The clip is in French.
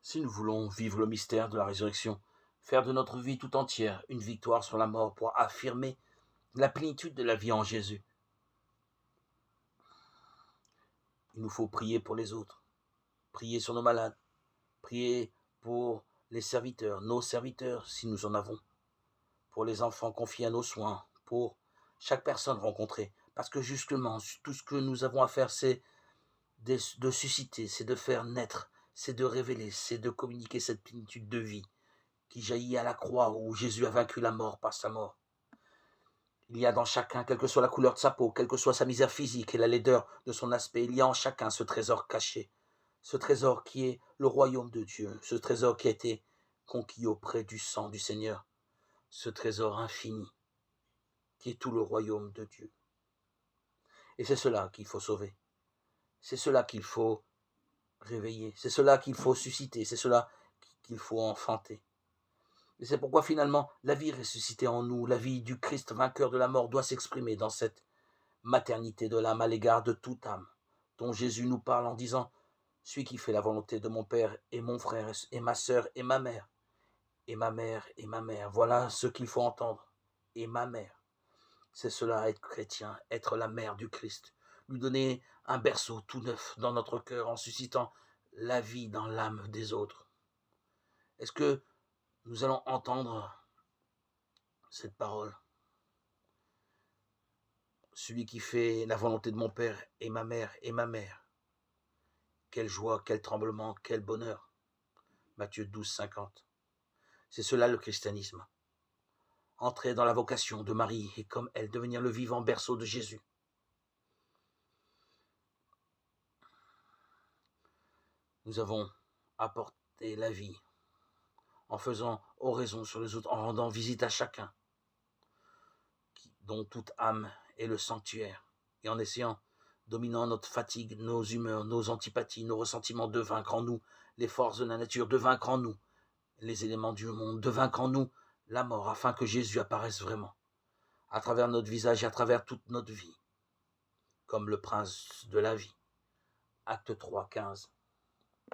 Si nous voulons vivre le mystère de la résurrection, faire de notre vie tout entière une victoire sur la mort pour affirmer la plénitude de la vie en Jésus, il nous faut prier pour les autres, prier sur nos malades, prier pour les serviteurs, nos serviteurs si nous en avons, pour les enfants confiés à nos soins, pour chaque personne rencontrée. Parce que justement, tout ce que nous avons à faire, c'est de susciter, c'est de faire naître, c'est de révéler, c'est de communiquer cette plénitude de vie qui jaillit à la croix où Jésus a vaincu la mort par sa mort. Il y a dans chacun, quelle que soit la couleur de sa peau, quelle que soit sa misère physique et la laideur de son aspect, il y a en chacun ce trésor caché, ce trésor qui est le royaume de Dieu, ce trésor qui a été conquis auprès du sang du Seigneur, ce trésor infini qui est tout le royaume de Dieu. Et c'est cela qu'il faut sauver, c'est cela qu'il faut réveiller, c'est cela qu'il faut susciter, c'est cela qu'il faut enfanter. Et c'est pourquoi finalement la vie ressuscitée en nous, la vie du Christ vainqueur de la mort doit s'exprimer dans cette maternité de l'âme à l'égard de toute âme, dont Jésus nous parle en disant « Celui qui fait la volonté de mon Père et mon frère et ma sœur et ma mère, et ma mère et ma mère. » Voilà ce qu'il faut entendre. Et ma mère. C'est cela être chrétien, être la mère du Christ. Lui donner un berceau tout neuf dans notre cœur en suscitant la vie dans l'âme des autres. Est-ce que nous allons entendre cette parole? Celui qui fait la volonté de mon Père et ma mère et ma mère. Quelle joie, quel tremblement, quel bonheur. Matthieu 12, 50. C'est cela le christianisme. Entrer dans la vocation de Marie et comme elle devenir le vivant berceau de Jésus. Nous avons apporté la vie en faisant oraison sur les autres, en rendant visite à chacun, dont toute âme est le sanctuaire, et en essayant, dominant notre fatigue, nos humeurs, nos antipathies, nos ressentiments, de vaincre en nous les forces de la nature, de vaincre en nous les éléments du monde, de vaincre en nous la mort, afin que Jésus apparaisse vraiment, à travers notre visage et à travers toute notre vie, comme le prince de la vie. Acte 3, 15.